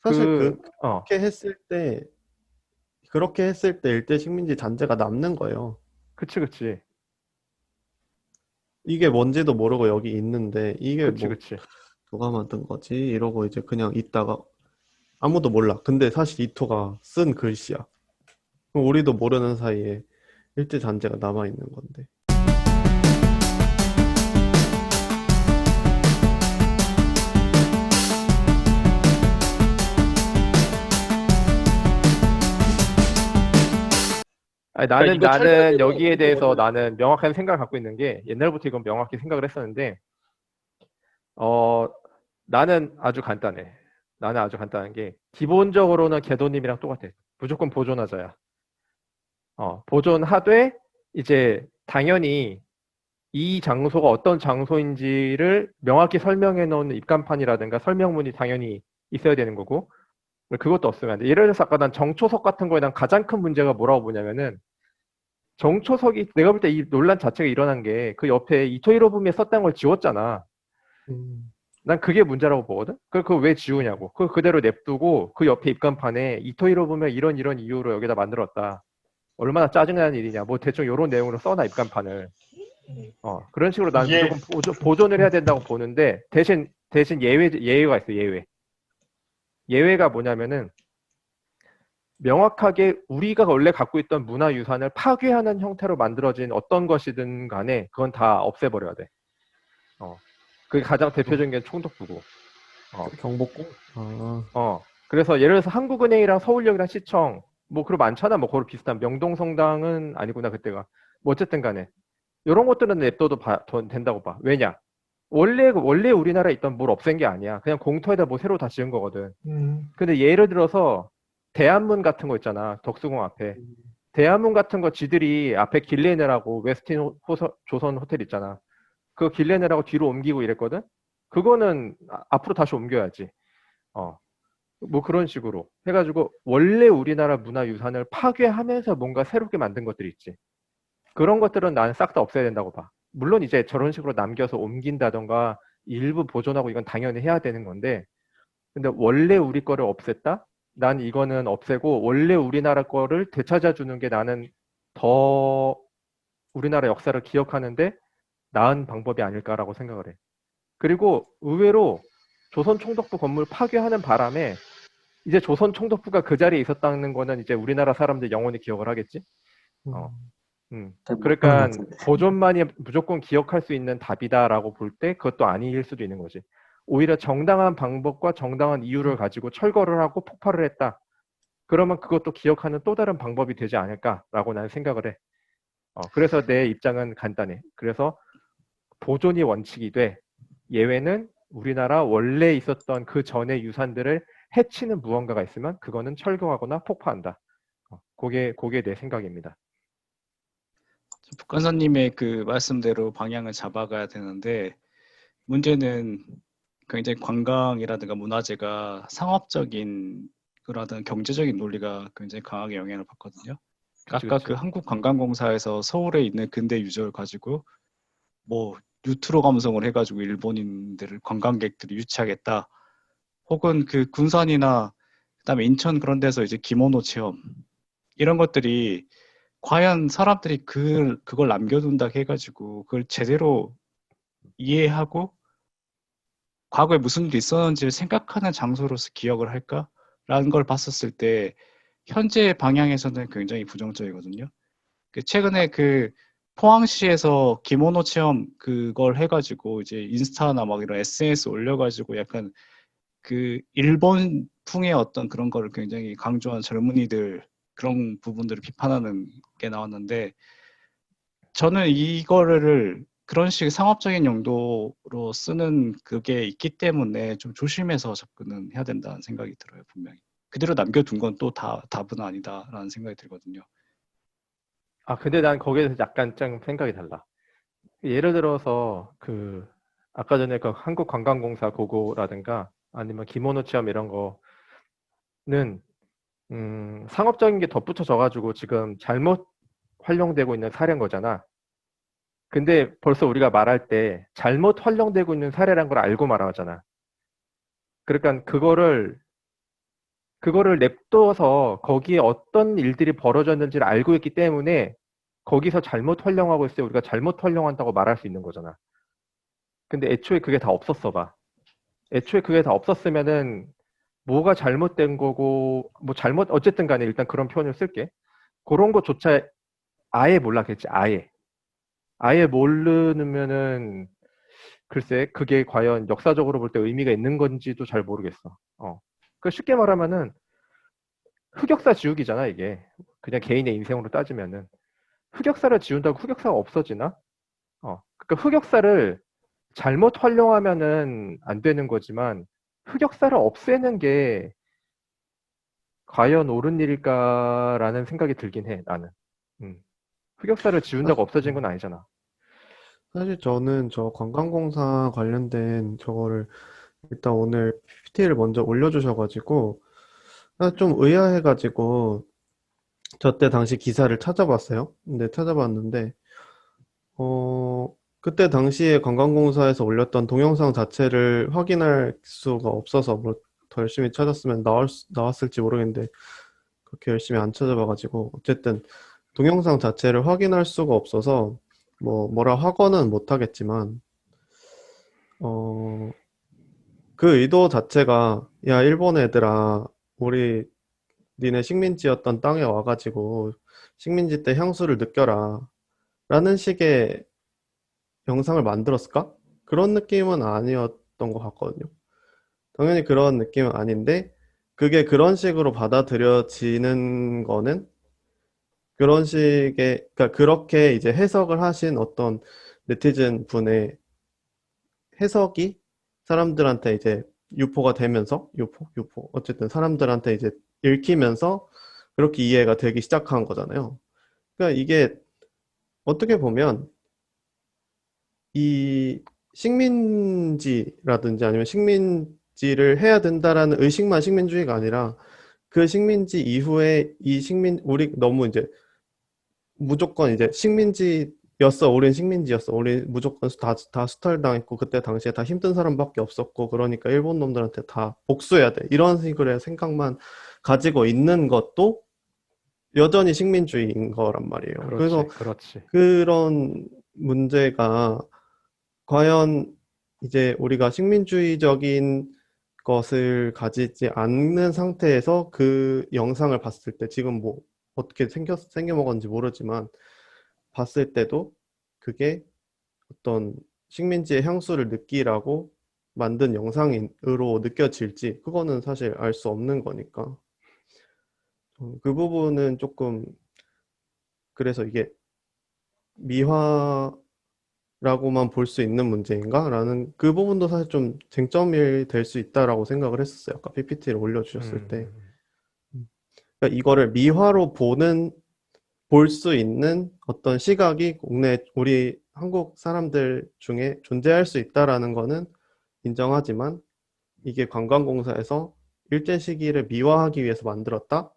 사실 어, 그렇게 했을 때 일대 식민지 잔재가 남는 거예요. 그치, 그치. 이게 뭔지도 모르고 여기 있는데 이게 그치, 뭐 그치. 누가 만든 거지? 이러고 이제 그냥 있다가 아무도 몰라. 근데 사실 이토가 쓴 글씨야. 그럼 우리도 모르는 사이에 일제 잔재가 남아 있는 건데. 아니, 그러니까 이거 나는 철거되면 여기에 어떻게 대해서 되냐면, 나는 명확한 생각을 갖고 있는 게 옛날부터 이건 명확히 생각을 했었는데, 어, 나는 아주 간단해. 나는 아주 간단한 게, 기본적으로는 개도님이랑 똑같아. 무조건 보존하자야. 보존하되, 이제 당연히 이 장소가 어떤 장소인지를 명확히 설명해 놓은 입간판이라든가 설명문이 당연히 있어야 되는 거고, 그것도 없으면 안 돼. 예를 들어서 아까 난 정초석 같은 거에 난 가장 큰 문제가 뭐라고 보냐면은, 정초석이 내가 볼 때 이 논란 자체가 일어난 게 그 옆에 이토히로부미에 썼다는 걸 지웠잖아. 음, 난 그게 문제라고 보거든. 그걸 왜 지우냐고. 그걸 그대로 냅두고 그 옆에 입간판에 이토히로부미가 이런 이유로 여기다 만들었다. 얼마나 짜증나는 일이냐. 뭐 대충 이런 내용으로 써놔 입간판을. 그런 식으로 난 이게 무조건 보존을 해야 된다고 보는데 대신 예외가 있어. 예외가 뭐냐면은 명확하게 우리가 원래 갖고 있던 문화유산을 파괴하는 형태로 만들어진 어떤 것이든 간에 그건 다 없애버려야 돼. 그게 가장 경, 대표적인 게 총독부고. 어, 경복궁? 아, 그래서 예를 들어서 한국은행이랑 서울역이랑 시청, 뭐, 그런 많잖아. 뭐, 그런 비슷한 명동성당은 아니구나, 그때가. 뭐, 어쨌든 간에. 이런 것들은 냅둬도 된다고 봐. 왜냐? 원래 우리나라에 있던 뭘 없앤 게 아니야. 그냥 공터에다 뭐 새로 다 지은 거거든. 근데 예를 들어서 대한문 같은 거 있잖아. 덕수궁 앞에. 대한문 같은 거 지들이 앞에 길내내라고 웨스틴 조선 호텔 있잖아. 그거 길내내라고 뒤로 옮기고 이랬거든? 그거는 앞으로 다시 옮겨야지. 어. 뭐 그런 식으로 해가지고 원래 우리나라 문화유산을 파괴하면서 뭔가 새롭게 만든 것들이 있지. 그런 것들은 나는 싹 다 없애야 된다고 봐. 물론 이제 저런 식으로 남겨서 옮긴다던가 일부 보존하고 이건 당연히 해야 되는 건데, 근데 원래 우리 거를 없앴다? 난 이거는 없애고 원래 우리나라 거를 되찾아주는 게 나는 더 우리나라 역사를 기억하는데 나은 방법이 아닐까라고 생각을 해. 그리고 의외로 조선 총독부 건물 파괴하는 바람에 이제 조선 총독부가 그 자리에 있었다는 거는 이제 우리나라 사람들 영원히 기억을 하겠지. 어, 음, 잘 못한 것 그러니까 같은데. 보존만이 무조건 기억할 수 있는 답이다라고 볼 때 그것도 아닐 수도 있는 거지. 오히려 정당한 방법과 정당한 이유를 가지고 철거를 하고 폭발을 했다. 그러면 그것도 기억하는 또 다른 방법이 되지 않을까라고 나는 생각을 해. 그래서 내 입장은 간단해. 그래서 보존이 원칙이 돼. 예외는 우리나라 원래 있었던 그 전의 유산들을 해치는 무언가가 있으면 그거는 철거하거나 폭파한다. 그게 내 생각입니다. 북한사님의 그 말씀대로 방향을 잡아가야 되는데 문제는 굉장히 관광이라든가 문화재가 상업적인 그러한 경제적인 논리가 굉장히 강하게 영향을 받거든요. 그치, 아까 그 그치. 한국관광공사에서 서울에 있는 근대 유적을 가지고 뭐 뉴트로 감성을 해가지고 일본인들을 관광객들이 유치하겠다. 혹은 그 군산이나 그다음에 인천 그런 데서 이제 기모노 체험 이런 것들이 과연 사람들이 그걸 남겨둔다 해가지고 그걸 제대로 이해하고 과거에 무슨 일이 있었는지를 생각하는 장소로서 기억을 할까라는 걸 봤었을 때 현재 방향에서는 굉장히 부정적이거든요. 최근에 그 포항시에서 기모노 체험 그걸 해가지고 이제 인스타나 막 이런 SNS 올려가지고 약간 그 일본풍의 어떤 그런 거를 굉장히 강조한 젊은이들 그런 부분들을 비판하는 게 나왔는데 저는 이거를 그런 식의 상업적인 용도로 쓰는 그게 있기 때문에 좀 조심해서 접근은 해야 된다는 생각이 들어요, 분명히. 그대로 남겨둔 건 또 답은 아니다라는 생각이 들거든요. 근데 난 거기에 대해서 약간 좀 생각이 달라. 예를 들어서 아까 전에 그 한국관광공사 그거라든가 아니면 기모노 체험 이런 거는 상업적인 게 덧붙여져가지고 지금 잘못 활용되고 있는 사례인 거잖아. 근데 벌써 우리가 말할 때 잘못 활용되고 있는 사례란 걸 알고 말하잖아. 그러니까 그거를 그거를 냅둬서 거기에 어떤 일들이 벌어졌는지를 알고 있기 때문에 거기서 잘못 활용하고 있을 때 우리가 잘못 활용한다고 말할 수 있는 거잖아. 근데 애초에 그게 다 없었어 봐. 애초에 그게 다 없었으면은 뭐가 잘못된 거고 뭐 잘못 어쨌든 간에 일단 그런 표현을 쓸게. 그런 것조차 아예 몰랐겠지. 아예 모르면은 글쎄 그게 과연 역사적으로 볼 때 의미가 있는 건지도 잘 모르겠어. 그 쉽게 말하면은 흑역사 지우기잖아 이게. 그냥 개인의 인생으로 따지면은 흑역사를 지운다고 흑역사가 없어지나? 그러니까 흑역사를 잘못 활용하면은 안 되는 거지만 흑역사를 없애는 게 과연 옳은 일일까라는 생각이 들긴 해 나는. 음. 흑역사를 지운다고 없어진 건 아니잖아. 사실 저는 저 관광공사 관련된 저거를 일단 오늘 PPT를 먼저 올려주셔가지고 좀 의아해가지고 저 때 당시 기사를 찾아봤어요. 근데 찾아봤는데 그때 당시에 관광공사에서 올렸던 동영상 자체를 확인할 수가 없어서 뭐 더 열심히 찾았으면 나왔을지 모르겠는데 그렇게 열심히 안 찾아봐가지고 어쨌든 동영상 자체를 확인할 수가 없어서 뭐라 하거는 못하겠지만 그 의도 자체가 야 일본 애들아 우리 니네 식민지였던 땅에 와가지고 식민지 때 향수를 느껴라 라는 식의 영상을 만들었을까? 그런 느낌은 아니었던 것 같거든요. 당연히 그런 느낌은 아닌데 그게 그런 식으로 받아들여지는 거는 그런 식의 그러니까 그렇게 이제 해석을 하신 어떤 네티즌 분의 해석이 사람들한테 이제 유포가 되면서 유포 어쨌든 사람들한테 이제 읽히면서 그렇게 이해가 되기 시작한 거잖아요. 그러니까 이게 어떻게 보면 이 식민지라든지 아니면 식민지를 해야 된다라는 의식만 식민주의가 아니라 그 식민지 이후에 우리 너무 이제 무조건 이제 우린 식민지였어. 우리 무조건 다 수탈당했고, 그때 당시에 다 힘든 사람밖에 없었고, 그러니까 일본 놈들한테 다 복수해야 돼. 이런 식의 생각만 가지고 있는 것도 여전히 식민주의인 거란 말이에요. 그래서 그렇지. 그런 문제가 과연 이제 우리가 식민주의적인 것을 가지지 않는 상태에서 그 영상을 봤을 때 지금 뭐 어떻게 생겨먹었는지 모르지만 봤을 때도 그게 어떤 식민지의 향수를 느끼라고 만든 영상으로 느껴질지 그거는 사실 알 수 없는 거니까 그 부분은 조금 그래서 이게 미화라고만 볼 수 있는 문제인가? 라는 그 부분도 사실 좀 쟁점이 될 수 있다라고 생각을 했었어요. 아까 PPT를 올려주셨을 때. 그러니까 이거를 미화로 볼 수 있는 어떤 시각이 우리 한국 사람들 중에 존재할 수 있다라는 거는 인정하지만 이게 관광공사에서 일제 시기를 미화하기 위해서 만들었다라는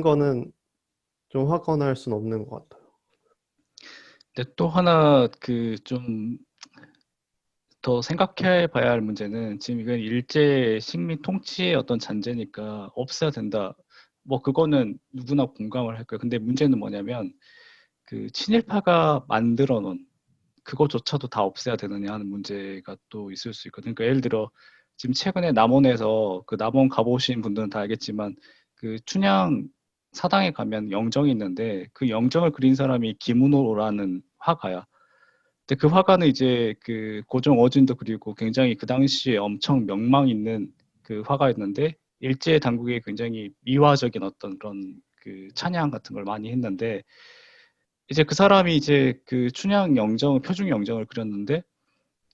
거는 좀 확언할 수는 없는 것 같아요. 근데 또 하나 그 좀 더 생각해 봐야 할 문제는 지금 이건 일제 식민 통치의 어떤 잔재니까 없애야 된다. 뭐 그거는 누구나 공감을 할 거예요. 근데 문제는 뭐냐면 그 친일파가 만들어 놓은 그거조차도 다 없애야 되느냐 하는 문제가 또 있을 수 있거든요. 그러니까 예를 들어 지금 최근에 남원에서 그 남원 가보신 분들은 다 알겠지만 그 춘향 사당에 가면 영정이 있는데 그 영정을 그린 사람이 김은호라는 화가야. 근데 그 화가는 이제 그 고종 어진도 그리고 굉장히 그 당시에 엄청 명망 있는 그 화가였는데 일제 당국에 굉장히 미화적인 어떤 그런 그 찬양 같은 걸 많이 했는데 이제 그 사람이 이제 그 춘향 영정, 표중 영정을 그렸는데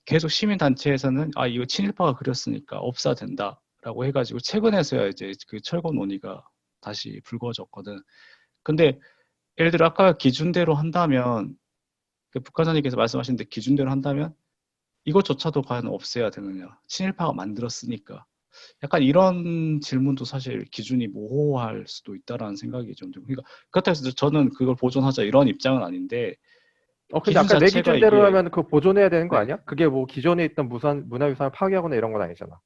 계속 시민 단체에서는 아 이거 친일파가 그렸으니까 없애야 된다라고 해가지고 최근에서야 이제 그 철거 논의가 다시 불거졌거든. 근데 예를 들어 아까 기준대로 한다면 그 북한사님께서 말씀하신 기준대로 한다면 이것조차도 과연 없애야 되느냐? 친일파가 만들었으니까. 약간 이런 질문도 사실 기준이 모호할 수도 있다라는 생각이 좀 들고. 그러니까 그렇다고 해서 저는 그걸 보존하자 이런 입장은 아닌데 근데 기준 아까 내 자체가 기준대로 이게 하면 그거 보존해야 되는 거 네. 아니야? 그게 뭐 기존에 있던 문화유산을 파괴하거나 이런 건 아니잖아.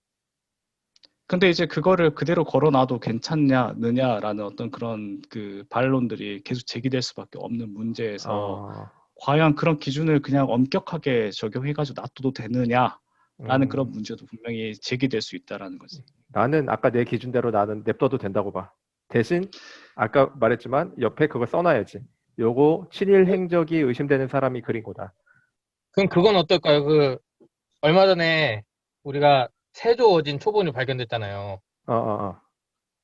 근데 이제 그거를 그대로 걸어놔도 괜찮냐느냐라는 어떤 그런 그 반론들이 계속 제기될 수밖에 없는 문제에서 어, 과연 그런 기준을 그냥 엄격하게 적용해가지고 놔둬도 되느냐라는 그런 음, 문제도 분명히 제기될 수 있다라는 거지. 나는 아까 내 기준대로 나는 냅둬도 된다고 봐. 대신 아까 말했지만 옆에 그걸 써놔야지. 요거 친일 행적이 의심되는 사람이 그린 거다. 그럼 그건 어떨까요? 얼마 전에 우리가 세조 어진 초본이 발견됐잖아요. 어, 어, 어.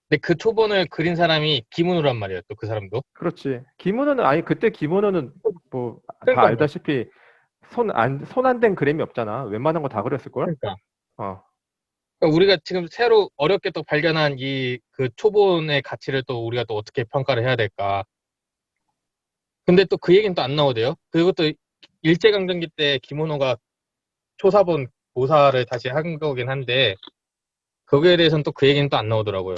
근데 그 초본을 그린 사람이 김은우란 말이에요. 또 그 사람도. 그렇지. 김은호는 아니 그때 김은호는 뭐 다 그러니까요. 알다시피 손 안 댄 그림이 없잖아. 웬만한 거 다 그렸을 걸. 그러니까. 어, 그러니까 우리가 지금 새로 어렵게 또 발견한 그 초본의 가치를 또 우리가 또 어떻게 평가를 해야 될까? 근데 또 그 얘기는 또 안 나오대요. 그리고 또 일제강점기 때 김은호가 초사본 고사를 다시 한 거긴 한데 거기에 대해서는 또 그 얘기는 또 안 나오더라고요.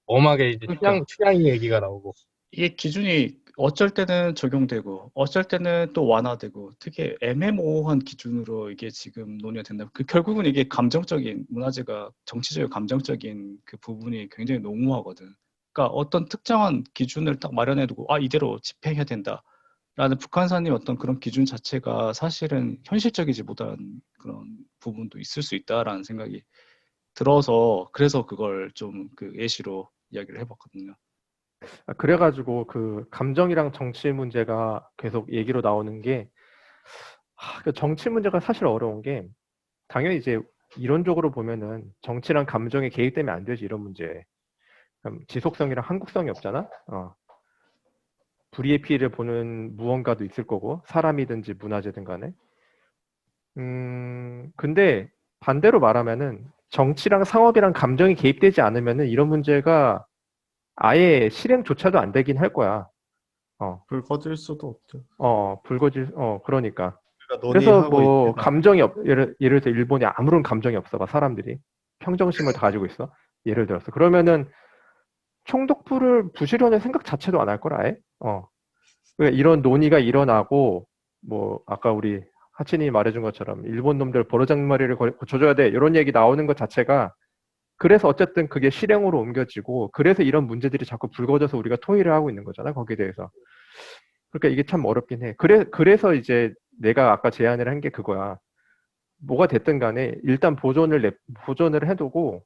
엄하게 이제 그러니까 취향 얘기가 나오고. 이게 기준이 어쩔 때는 적용되고 어쩔 때는 또 완화되고 되게 애매모호한 기준으로 이게 지금 논의가 된다. 그 결국은 이게 감정적인 문화재가 정치적이고 감정적인 그 부분이 굉장히 농후하거든. 그러니까 어떤 특정한 기준을 딱 마련해두고 이대로 집행해야 된다라는 북한산의 어떤 그런 기준 자체가 사실은 현실적이지 못한 그런 부분도 있을 수 있다라는 생각이 들어서 그래서 그걸 좀 그 예시로 이야기를 해봤거든요. 그래가지고 그 감정이랑 정치 문제가 계속 얘기로 나오는 게 그 정치 문제가 사실 어려운 게 당연히 이제 이론적으로 보면은 정치랑 감정에 개입되면 안 되지 이런 문제. 지속성이랑 항국성이 없잖아. 불의의 피해를 보는 무언가도 있을 거고 사람이든지 문화재든 간에. 근데 반대로 말하면은 정치랑 상업이랑 감정이 개입되지 않으면은 이런 문제가 아예 실행조차도 안 되긴 할 거야. 어, 불 꺼질 수도 없죠. 그러니까. 우리가 그래서 논의하고 뭐 있지만 감정이 예를 들어 일본이 아무런 감정이 없어 봐 사람들이 평정심을 다 가지고 있어. 예를 들어서 그러면은 총독부를 부시려는 생각 자체도 안 할 걸 아예. 그러니까 이런 논의가 일어나고 뭐 아까 우리 하친이 말해준 것처럼 일본 놈들 버르장머리를 고쳐줘야 돼 이런 얘기 나오는 것 자체가 그래서 어쨌든 그게 실행으로 옮겨지고 그래서 이런 문제들이 자꾸 불거져서 우리가 토의를 하고 있는 거잖아 거기에 대해서. 그러니까 이게 참 어렵긴 해. 그래서 이제 내가 아까 제안을 한 게 그거야. 뭐가 됐든 간에 일단 보존을 해두고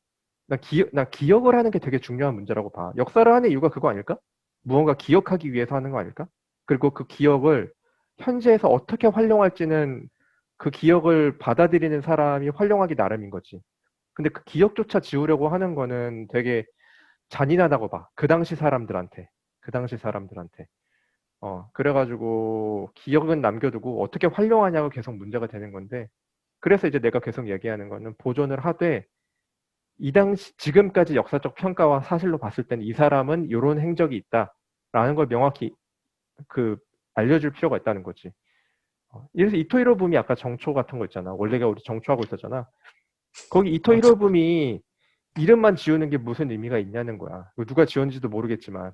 나 기억을 하는 게 되게 중요한 문제라고 봐. 역사를 하는 이유가 그거 아닐까? 무언가 기억하기 위해서 하는 거 아닐까? 그리고 그 기억을 현재에서 어떻게 활용할지는 그 기억을 받아들이는 사람이 활용하기 나름인 거지. 근데 그 기억조차 지우려고 하는 거는 되게 잔인하다고 봐. 그 당시 사람들한테. 그 당시 사람들한테. 그래가지고 기억은 남겨두고 어떻게 활용하냐고 계속 문제가 되는 건데 그래서 이제 내가 계속 얘기하는 거는 보존을 하되 이 당시 지금까지 역사적 평가와 사실로 봤을 때는 이 사람은 이런 행적이 있다라는 걸 명확히 그 알려줄 필요가 있다는 거지. 그래서 이토 히로부미 아까 정초 같은 거 있잖아. 원래가 우리 정초하고 있었잖아. 거기 이토 맞아. 히로부미 이름만 지우는 게 무슨 의미가 있냐는 거야. 누가 지었는지도 모르겠지만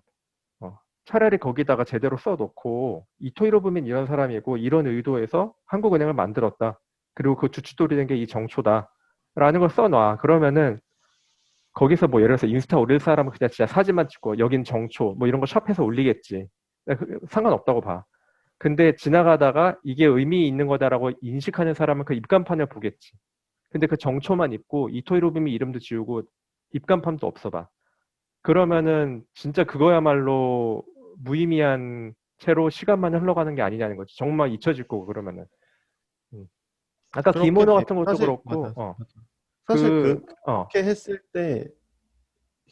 차라리 거기다가 제대로 써놓고 이토 히로부미는 이런 사람이고 이런 의도에서 한국은행을 만들었다. 그리고 그 주춧돌이 된 게 이 정초다. 라는 걸 써놔. 그러면은 거기서 뭐 예를 들어서 인스타 올릴 사람은 그냥 진짜 사진만 찍고 여긴 정초 뭐 이런 거 샵해서 올리겠지. 상관없다고 봐. 근데 지나가다가 이게 의미 있는 거다라고 인식하는 사람은 그 입간판을 보겠지. 근데 그 정초만 입고 이토 히로부미 이름도 지우고 입간판도 없어 봐. 그러면은 진짜 그거야말로 무의미한 채로 시간만 흘러가는 게 아니냐는 거지. 정말 잊혀질 거고 그러면은. 음. 아까 그렇게 기모노 같은 것도 사실 그렇고, 맞아. 사실 어,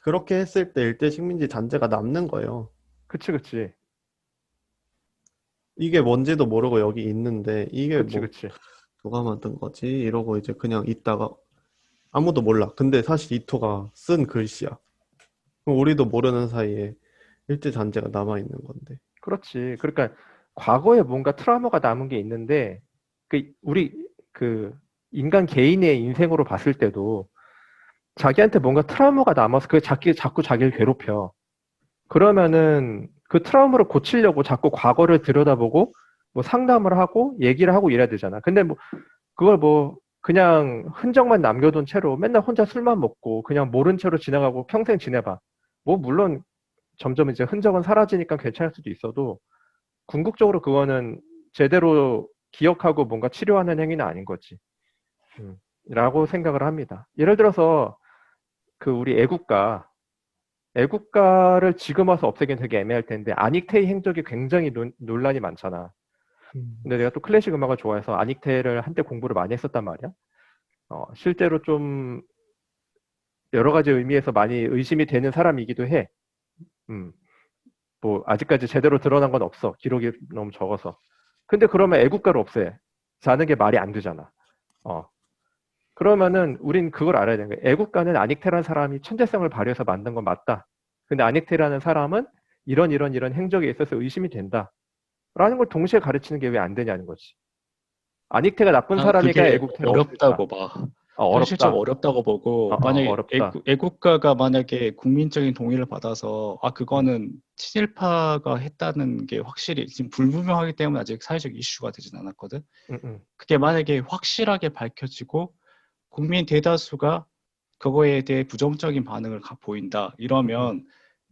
그렇게 했을 때 일대 식민지 잔재가 남는 거예요. 그치. 이게 뭔지도 모르고 여기 있는데 이게 뭐 그치. 누가 만든 거지? 이러고 이제 그냥 있다가 아무도 몰라. 근데 사실 이토가 쓴 글씨야. 그럼 우리도 모르는 사이에 일제 잔재가 남아 있는 건데. 그렇지. 그러니까 과거에 뭔가 트라우마가 남은 게 있는데, 우리 그 인간 개인의 인생으로 봤을 때도 자기한테 뭔가 트라우마가 남아서 그게 자꾸 자기를 괴롭혀. 그러면은 그 트라우마를 고치려고 자꾸 과거를 들여다보고 뭐 상담을 하고 얘기를 하고 이래야 되잖아. 근데 뭐 그걸 뭐 그냥 흔적만 남겨둔 채로 맨날 혼자 술만 먹고 그냥 모른 채로 지나가고 평생 지내봐. 뭐 물론 점점 이제 흔적은 사라지니까 괜찮을 수도 있어도 궁극적으로 그거는 제대로 기억하고 뭔가 치료하는 행위는 아닌 거지. 라고 생각을 합니다. 예를 들어서 그 우리 애국가를 지금 와서 없애기는 되게 애매할 텐데 아닉테이 행적이 굉장히 논란이 많잖아. 근데 내가 또 클래식 음악을 좋아해서 아닉테를 한때 공부를 많이 했었단 말이야. 실제로 좀 여러 가지 의미에서 많이 의심이 되는 사람이기도 해. 뭐 아직까지 제대로 드러난 건 없어. 기록이 너무 적어서. 근데 그러면 애국가를 없애자는 게 말이 안 되잖아. 그러면은 우린 그걸 알아야 되는 거야. 애국가는 아닉테라는 사람이 천재성을 발휘해서 만든 건 맞다. 근데 아닉테라는 사람은 이런 행적에 있어서 의심이 된다. 라는 걸 동시에 가르치는 게 왜 안 되냐는 거지. 아닉테가 나쁜 난 사람이니까 그게 애국테를 없앨까. 어렵다고 봐. 현실적으로 어렵다. 어렵다고 보고 만약에 어렵다. 애국가가 만약에 국민적인 동의를 받아서 음. 그거는 친일파가 했다는 게 확실히 지금 불분명하기 때문에 아직 사회적 이슈가 되진 않았거든. 그게 만약에 확실하게 밝혀지고 국민 대다수가 그거에 대해 부정적인 반응을 보인다. 이러면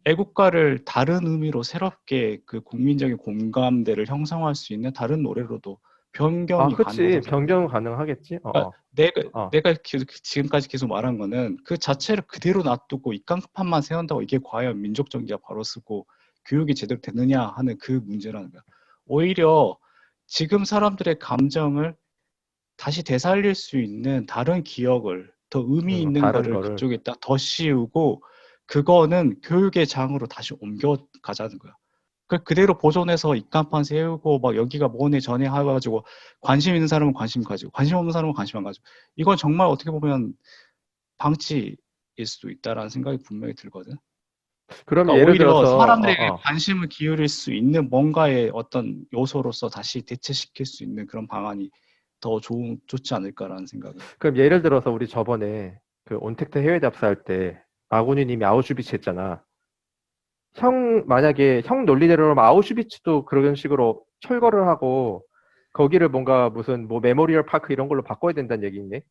애국가를 다른 의미로 새롭게 그 국민적인 공감대를 형성할 수 있는 다른 노래로도 변경이 그치. 가능하다고 변경은 가능하겠지. 그러니까 내가 지금까지 계속 말한 거는 그 자체를 그대로 놔두고 입간판만 세운다고 이게 과연 민족 정기가 바로 쓰고 교육이 제대로 되느냐 하는 그 문제라는 거야. 오히려 지금 사람들의 감정을 다시 되살릴 수 있는 다른 기억을 더 의미 있는 다른 거를 거를. 그쪽에다 더 씌우고 그거는 교육의 장으로 다시 옮겨가자는 거야. 그대로 보존해서 입간판 세우고 막 여기가 뭐네 전에 해가지고 관심 있는 사람은 관심 가지고 관심 없는 사람은 관심 안 가지고 이건 정말 어떻게 보면 방치일 수도 있다라는 생각이 분명히 들거든. 그럼 그러니까 예를 오히려 들어서 사람들에게 관심을 기울일 수 있는 뭔가의 어떤 요소로서 다시 대체시킬 수 있는 그런 방안이 더 좋지 않을까라는 생각을. 그럼 예를 들어서 우리 저번에 그 온택트 해외 답사할 때 마고니님이 아우슈비츠 했잖아. 만약에 형 논리대로라면 아우슈비츠도 그런 식으로 철거를 하고 거기를 뭔가 무슨 뭐 메모리얼 파크 이런 걸로 바꿔야 된다는 얘기네.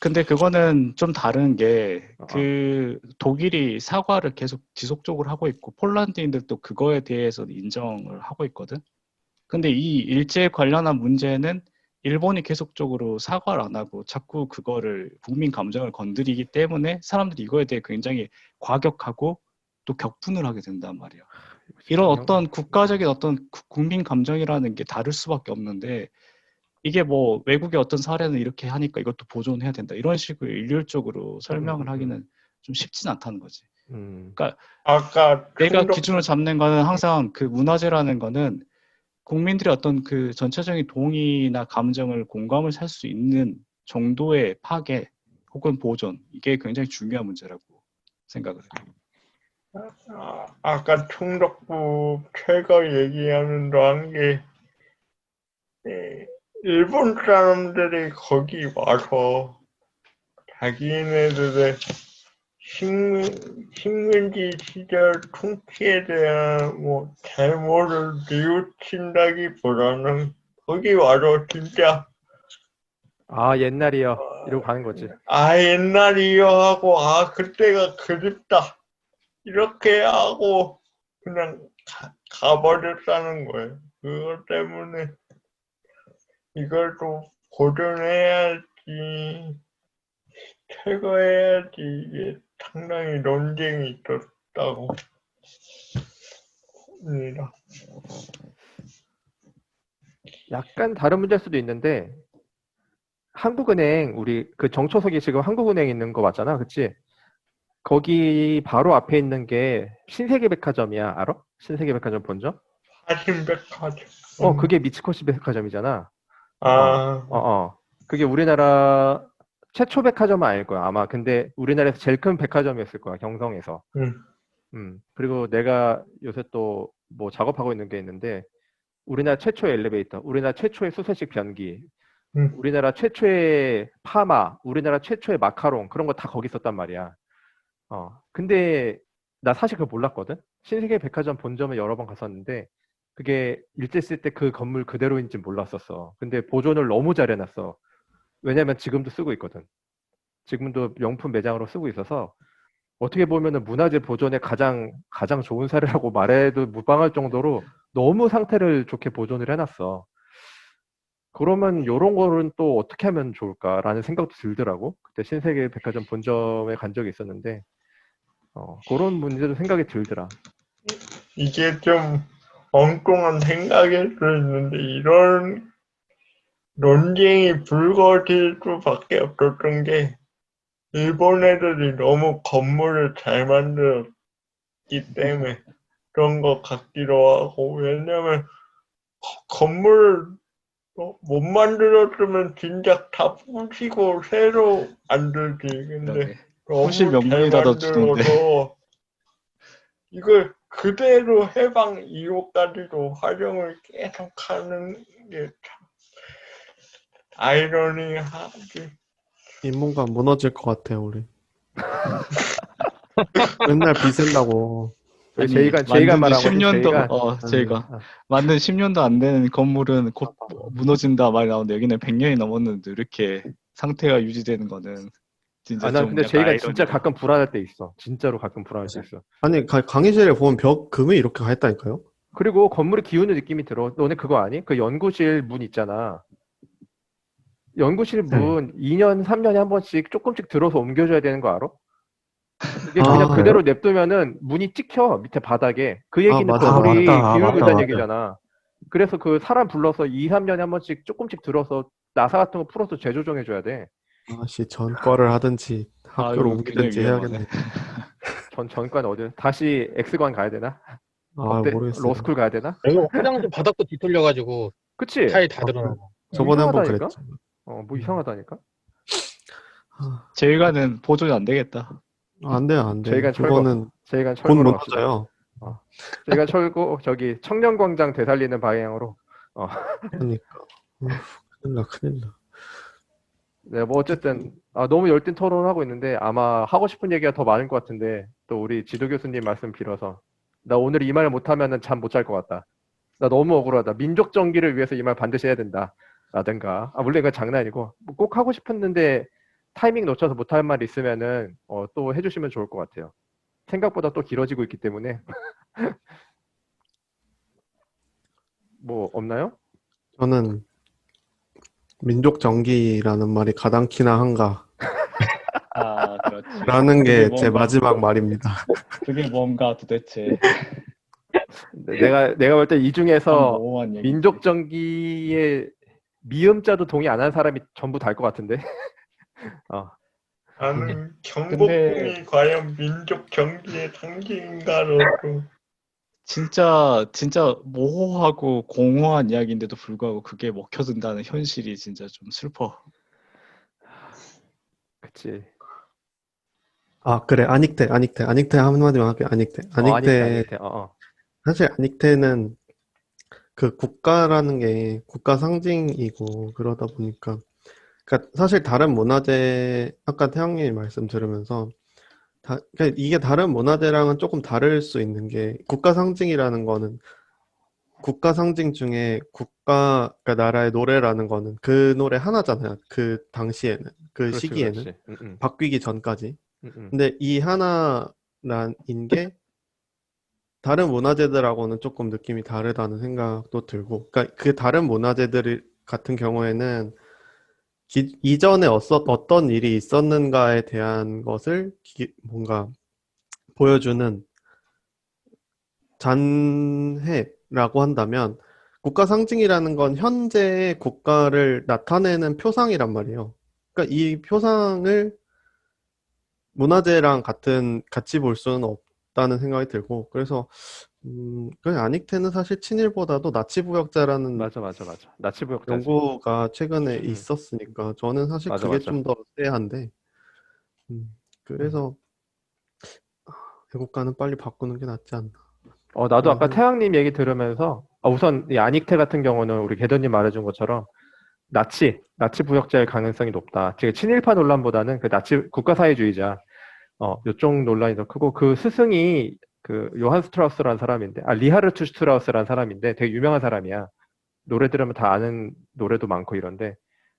근데 그거는 좀 다른 게 어. 그 독일이 사과를 계속 지속적으로 하고 있고 폴란드인들도 그거에 대해서 인정을 하고 있거든. 근데 이 일제에 관련한 문제는 일본이 계속적으로 사과를 안 하고 자꾸 그거를 국민 감정을 건드리기 때문에 사람들이 이거에 대해 굉장히 과격하고 또 격분을 하게 된단 말이야. 이런 어떤 국가적인 어떤 국민 감정이라는 게 다를 수밖에 없는데 이게 뭐 외국의 어떤 사례는 이렇게 하니까 이것도 보존해야 된다. 이런 식으로 일률적으로 설명을 하기는 좀 쉽진 않다는 거지. 그러니까 아까 내가 기준을 잡는 거는 항상 그 문화재라는 거는 국민들의 어떤 그 전체적인 동의나 감정을 공감을 살 수 있는 정도의 파괴 혹은 보존 이게 굉장히 중요한 문제라고 생각을 해요. 아까 총독부 철거 얘기하면서 한 게 일본 사람들이 거기 와서 자기네들의 식민지 시절 통치에 대한 뭐 잘못을 뉘우친다기보다는 거기 와서 진짜 옛날이요 이러고 가는 거지. 옛날이요 하고 그때가 그립다 이렇게 하고 그냥 가버렸다는 거예요. 그것 때문에 이걸 또 보존해야지 철거해야지 이게 상당히 논쟁이 있었다고 합니다. 약간 다른 문제일 수도 있는데 한국은행 우리 그 정초석이 지금 한국은행 있는 거 맞잖아, 그치? 거기 바로 앞에 있는 게 신세계백화점이야, 알아? 신세계백화점 본점? 화신백화점. 그게 미츠코시 백화점이잖아. 아, 그게 우리나라 최초 백화점은 아닐 거야, 아마. 근데 우리나라에서 제일 큰 백화점이었을 거야, 경성에서. 그리고 내가 요새 또 뭐 작업하고 있는 게 있는데 우리나라 최초의 엘리베이터, 우리나라 최초의 수세식 변기, 우리나라 최초의 파마, 우리나라 최초의 마카롱 그런 거 다 거기 있었단 말이야. 근데 나 사실 그걸 몰랐거든. 신세계 백화점 본점을 여러 번 갔었는데 그게 일제 쓸 때 그 건물 그대로인지 몰랐었어. 근데 보존을 너무 잘해놨어. 왜냐면 지금도 쓰고 있거든. 지금도 명품 매장으로 쓰고 있어서 어떻게 보면은 문화재 보존의 가장 좋은 사례라고 말해도 무방할 정도로 너무 상태를 좋게 보존을 해놨어. 그러면 요런 거는 또 어떻게 하면 좋을까라는 생각도 들더라고. 그때 신세계 백화점 본점에 간 적이 있었는데 그런 문제도 생각이 들더라. 이게 좀 엉뚱한 생각일 수 있는데 이런 논쟁이 불거질 수밖에 없었던 게 일본 애들이 너무 건물을 잘 만들었기 때문에 그런 것 같기도 하고 왜냐면 건물을 못 만들었으면 진짜 다 부시고 새로 만들지 근데 그러게. 너무 부실 잘 명분이다 더 주던데. 만들어서 이걸 그대로 해방 이후까지도 활용을 계속하는 게 참 아이러니하지. 인문관 무너질 것 같아요, 우리. 맨날 비싼다고. 저희 아니, 제이가 만든 지 말한 거지. 10년도, 저희가 만든 10년도 안 된 건물은 곧 무너진다 말이 나오는데 여기는 100년이 넘었는데 이렇게 상태가 유지되는 거는 진짜 난 좀 근데 약간 제이가 진짜 아이러니다. 가끔 불안할 때 있어. 진짜로 가끔 불안할 때 있어. 아니, 강의실에 보면 금이 이렇게 가 있다니까요? 그리고 건물이 기우는 느낌이 들어. 너네 그거 아니? 그 연구실 문 있잖아. 연구실 네. 문 2년, 3년에 한 번씩 조금씩 들어서 옮겨줘야 되는 거 알아? 이게 아, 그냥 그대로 그래요? 냅두면은 문이 찍혀 밑에 바닥에. 그 아, 얘기는 맞아, 건물이 맞다. 기울고 맞다, 있다는 맞다. 얘기잖아. 그래서 그 사람 불러서 2, 3년에 한 번씩 조금씩 들어서 나사 같은 거 풀어서 재조정해줘야 돼. 아씨, 전과를 하든지 학교를 아유, 굉장히 옮기든지 위험하네. 해야겠네. 전과는 어디? 다시 X관 가야 되나? 아, 모르겠어요. 로스쿨 가야 되나? 여기 화장실 바닥도 뒤틀려가지고 그치? 타일 다 아, 드러나고. 저번에 한번 이상하다니까? 그랬죠. 뭐 이상하다니까? 아, 저희가는 보존이 안 되겠다. 안 돼요, 안 돼. 저희가 그거는 곧 철거로 갑시다. 무너져요. 저희가 저기 청년광장 되살리는 방향으로. 그러니까. 큰일 나, 큰일 나. 네, 뭐 어쨌든 너무 열띤 토론하고 있는데 아마 하고 싶은 얘기가 더 많을 것 같은데 또 우리 지도 교수님 말씀 빌어서 나 오늘 이 말 못하면은 잠 못 잘 것 같다. 나 너무 억울하다. 민족 정기를 위해서 이 말 반드시 해야 된다. 라든가. 물론 이건 장난이고 꼭 하고 싶었는데 타이밍 놓쳐서 못할 말 있으면은 또 해주시면 좋을 것 같아요. 생각보다 또 길어지고 있기 때문에 뭐 없나요? 저는 민족 정기라는 말이 가당키나 한가. 아, 그렇지. 라는 그게 게 제 뭔가, 마지막 말입니다. 그게 뭔가 도대체 내가 볼 때 이 참 중에서 모호한 얘기지. 민족 정기의 미음자도 동의 안 한 사람이 전부 다일 것 같은데. 나는 근데 경복궁이 과연 민족 정기의 상징인가로도 진짜 모호하고 공허한 이야기인데도 불구하고 그게 먹혀든다는 현실이 진짜 좀 슬퍼. 그치. 아, 그래. 아닉테 한마디만 할게. 아닉테. 아닉테. 아닉테. 사실 아닉테는 그 국가라는 게 국가 상징이고 그러다 보니까 그러니까 사실 다른 문화재 아까 태양님이 말씀 들으면서 그러니까 이게 다른 문화재랑은 조금 다를 수 있는 게 국가 상징이라는 거는 국가 상징 중에 그러니까 나라의 노래라는 거는 그 노래 하나잖아요. 그 당시에는 그 그렇지, 시기에는 그렇지. 바뀌기 전까지. 음. 근데 이 하나인 게 다른 문화재들하고는 조금 느낌이 다르다는 생각도 들고, 그러니까 그 다른 문화재들 같은 경우에는 이전에 어떤 일이 있었는가에 대한 것을 뭔가 보여주는 잔해라고 한다면, 국가 상징이라는 건 현재의 국가를 나타내는 표상이란 말이에요. 그러니까 이 표상을 문화재랑 같이 볼 수는 없다는 생각이 들고, 그래서 그 아닉테는 사실 친일보다도 나치부역자라는 맞아. 나치부역자지. 연구가 최근에 음. 있었으니까 저는 사실 맞아. 그게 좀 더 쎄한데 그래서 애국가는 빨리 바꾸는 게 낫지 않나. 나도 라는 아까 생각. 태양님 얘기 들으면서 우선 이 아닉테 같은 경우는 우리 개던님 말해준 것처럼 나치 부역자일 가능성이 높다. 지금 친일파 논란보다는 그 나치 국가사회주의자 요쪽 논란이 더 크고 그 스승이 그 요한 스트라우스라는 사람인데 리하르트 슈트라우스라는 사람인데 되게 유명한 사람이야. 노래 들으면 다 아는 노래도 많고 이런데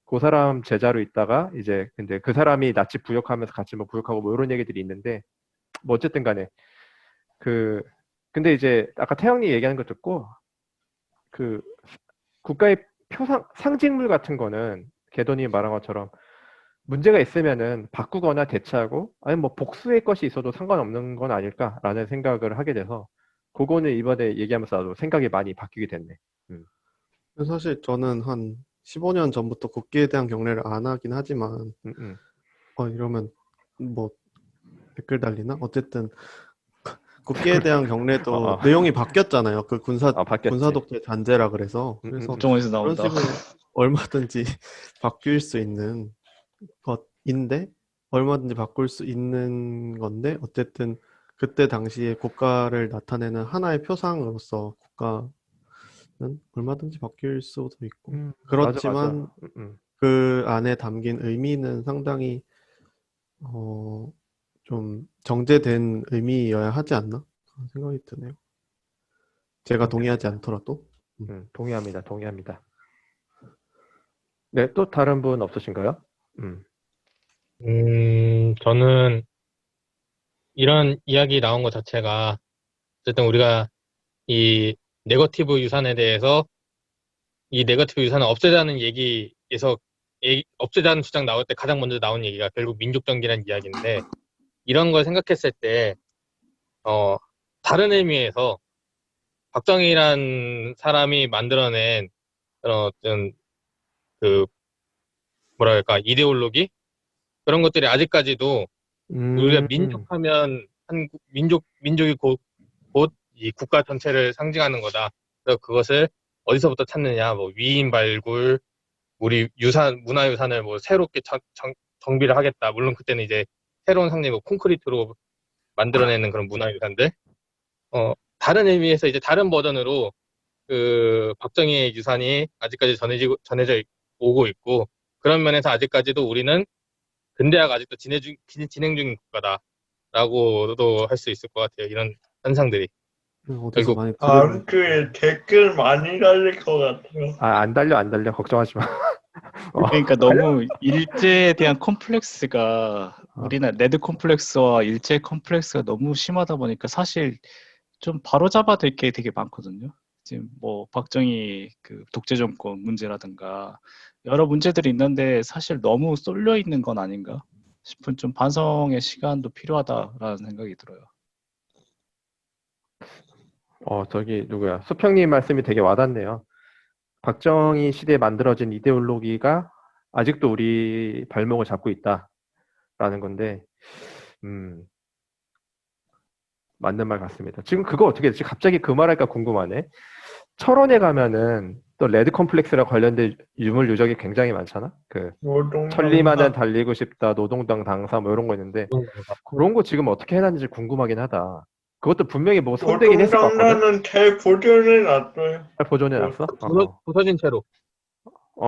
그 사람 제자로 있다가 이제 근데 그 사람이 나치 부역하면서 같이 뭐 부역하고 뭐 이런 얘기들이 있는데 뭐 어쨌든 간에 그 근데 이제 아까 태영이 얘기하는 거 듣고 그 국가의 표상 상징물 같은 거는 개돈이 말한 것처럼 문제가 있으면은 바꾸거나 대체하고 아니 뭐 복수의 것이 있어도 상관없는 건 아닐까라는 생각을 하게 돼서 그거는 이번에 얘기하면서 나도 생각이 많이 바뀌게 됐네. 사실 저는 한 15년 전부터 국기에 대한 경례를 안 하긴 하지만 이러면 뭐 댓글 달리나? 어쨌든 국기에 대한 경례도 어, 어. 내용이 바뀌었잖아요. 그 바뀌었지. 군사독재 잔재라 그래서 그래서 국정원에서 그런 나온다. 식으로 얼마든지 바뀔 수 있는 것인데 얼마든지 바꿀 수 있는 건데 어쨌든 그때 당시에 국가를 나타내는 하나의 표상으로서 국가는 얼마든지 바뀔 수도 있고 맞아, 그렇지만 맞아. 그 안에 담긴 의미는 상당히 좀 정제된 의미여야 하지 않나 그런 생각이 드네요. 제가 동의하지 않더라도. 동의합니다. 동의합니다. 네, 또 다른 분 없으신가요? 저는 이런 이야기 나온 것 자체가 어쨌든 우리가 이 네거티브 유산에 대해서 이 네거티브 유산을 없애자는 얘기에서 없애자는 주장 나올 때 가장 먼저 나온 얘기가 결국 민족정기라는 이야기인데 이런 걸 생각했을 때 다른 의미에서 박정희란 사람이 만들어낸 그런 어떤 그 뭐랄까 이데올로기 그런 것들이 아직까지도 우리가 민족하면 민족이 곧 이 국가 전체를 상징하는 거다. 그래서 그것을 어디서부터 찾느냐, 뭐 위인 발굴, 우리 문화유산을 뭐 새롭게 정비를 하겠다. 물론 그때는 이제 새로운 상징, 뭐 콘크리트로 만들어내는 그런 문화유산들. 다른 의미에서 이제 다른 버전으로 그 박정희의 유산이 아직까지 전해져 오고 있고 그런 면에서 아직까지도 우리는 근대화가 아직도 진행 중인 국가다라고도 할 수 있을 것 같아요. 이런 현상들이. 어디서 결국 많이 다음 들은 주에 댓글 많이 달릴 것 같아요. 안 달려. 걱정하지 마. 그러니까 너무 일제에 대한 컴플렉스가 우리나라 레드 컴플렉스와 일제 컴플렉스가 너무 심하다 보니까 사실 좀 바로잡아야 될 게 되게 많거든요. 지금 뭐 박정희 그 독재 정권 문제라든가 여러 문제들이 있는데 사실 너무 쏠려 있는 건 아닌가 싶은 좀 반성의 시간도 필요하다라는 생각이 들어요. 저기 누구야? 수평님 말씀이 되게 와닿네요. 박정희 시대에 만들어진 이데올로기가 아직도 우리 발목을 잡고 있다라는 건데, 맞는 말 같습니다. 지금 그거 어떻게 됐지? 갑자기 그 말할까 궁금하네. 철원에 가면은 또 레드 컴플렉스랑 관련된 유물 유적이 굉장히 많잖아. 그 천리만은 달리고 싶다, 노동당 당사 뭐 이런 거 있는데 그런 거 지금 어떻게 해놨는지 궁금하긴 하다. 그것도 분명히 뭐 손대긴 했을 것 같거든. 노동당사는 잘 보존해놨어요. 잘 보존해놨어? 부서진 채로.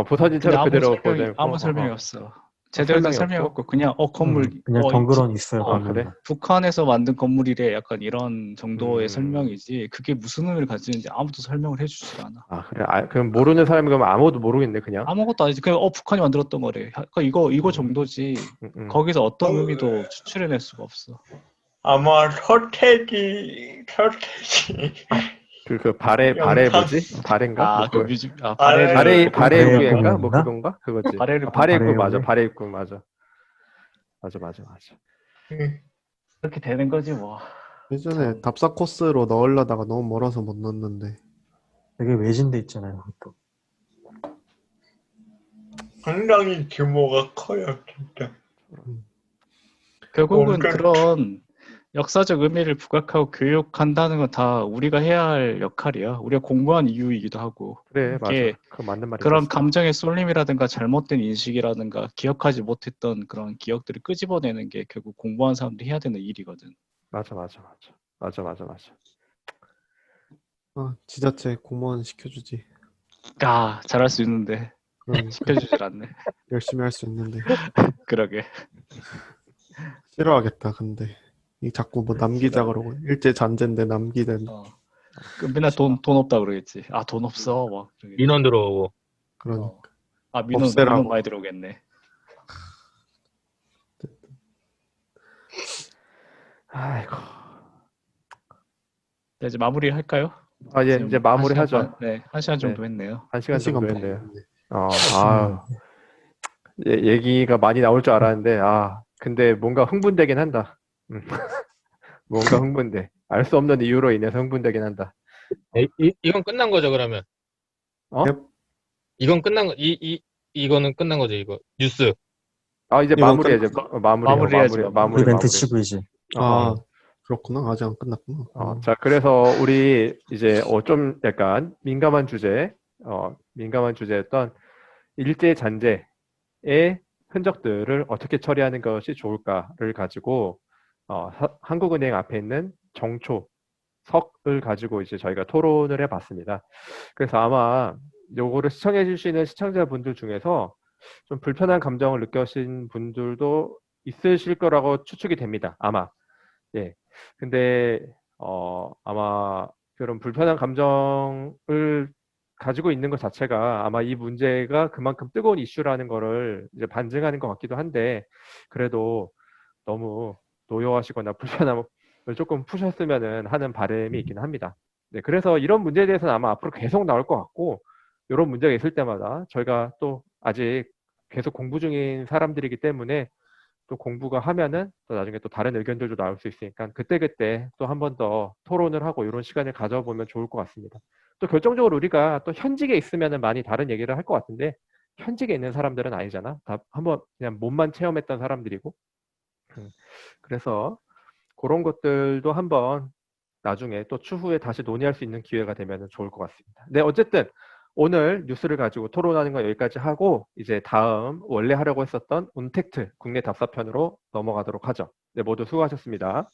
부서진 근데 채로 그대로 보존했고. 아무 설명이 없어. 제대로 된 설명이 없고 그냥 건물 그냥 덩그러니 있어요. 그래? 북한에서 만든 건물이래 약간 이런 정도의 설명이지 그게 무슨 의미를 가지는지 아무도 설명을 해주질 않아. 그래? 그럼 모르는 사람이 그러면 아무도 모르겠네 그냥. 아무것도 아니지. 그냥 북한이 만들었던 거래. 그러니까 이거 정도지. 거기서 어떤 의미도 추출해낼 수가 없어. 아마 서태지 그 발에 뭐지? 발인가? 그 뮤직 발에 입구인가? 뭐 발에 그건가? 그거지. 발에 발에 입구 맞아. 입구. 발에 입구 맞아. 맞아. 그렇게 되는 거지 뭐. 예전에 답사 코스로 넣으려다가 너무 멀어서 못 넣었는데 되게 외진데 있잖아요. 그것도. 상당히 규모가 커요, 진짜. 결국은 그런 역사적 의미를 부각하고 교육한다는 건 다 우리가 해야 할 역할이야. 우리가 공부한 이유이기도 하고. 그래 맞아. 이게 그 맞는 말이야. 그런 감정의 쏠림이라든가 잘못된 인식이라든가 기억하지 못했던 그런 기억들을 끄집어내는 게 결국 공부한 사람들이 해야 되는 일이거든. 맞아. 지자체 공무원 시켜주지. 잘할 수 있는데 그러니까 시켜주질 않네. 열심히 할 수 있는데 그러게. 싫어하겠다. 근데 이 자꾸 뭐 남기자 그러고 일제 잔재인데 남기는 맨날 돈 없다 그러겠지. 돈 없어. 막 민원 들어오고. 그러니까 아, 민원 없애라고. 많이 들어오겠네. 아이고. 네, 이제 마무리 할까요? 아, 예, 이제 마무리하죠. 네, 1시간 정도 네. 했네요. 1시간 1시간 정도 반. 했네요. 얘기가 많이 나올 줄 알았는데, 근데 뭔가 흥분되긴 한다. 뭔가 흥분돼. 알 수 없는 이유로 인해서 흥분되긴 한다. 이건 끝난 거죠, 그러면? 어? 넵. 이건 끝난 거, 이거는 끝난 거죠, 이거. 뉴스. 이제 이건 마무리해, 이제 마무리해야죠. 우리 멘트 치고 이제. 아, 그렇구나. 아직 안 끝났구나. 자, 그래서 우리 이제 좀 약간 민감한 주제였던 일제 잔재의 흔적들을 어떻게 처리하는 것이 좋을까를 가지고 한국은행 앞에 있는 정초석을 가지고 이제 저희가 토론을 해봤습니다. 그래서 아마 요거를 시청해 주시는 시청자분들 중에서 좀 불편한 감정을 느끼신 분들도 있으실 거라고 추측이 됩니다. 아마. 예. 근데 아마 그런 불편한 감정을 가지고 있는 것 자체가 아마 이 문제가 그만큼 뜨거운 이슈라는 거를 이제 반증하는 것 같기도 한데, 그래도 너무 노여워하시거나 불편함을 조금 푸셨으면 하는 바람이 있긴 합니다. 네, 그래서 이런 문제에 대해서는 아마 앞으로 계속 나올 것 같고, 이런 문제가 있을 때마다 저희가 또 아직 계속 공부 중인 사람들이기 때문에 또 공부가 하면은 또 나중에 또 다른 의견들도 나올 수 있으니까 그때그때 또 한 번 더 토론을 하고 이런 시간을 가져보면 좋을 것 같습니다. 또 결정적으로 우리가 또 현직에 있으면은 많이 다른 얘기를 할 것 같은데, 현직에 있는 사람들은 아니잖아. 다 한번 그냥 몸만 체험했던 사람들이고. 그래서 그런 것들도 한번 나중에 또 추후에 다시 논의할 수 있는 기회가 되면 좋을 것 같습니다. 네, 어쨌든 오늘 뉴스를 가지고 토론하는 건 여기까지 하고, 이제 다음 원래 하려고 했었던 운택트 국내 답사편으로 넘어가도록 하죠. 네, 모두 수고하셨습니다.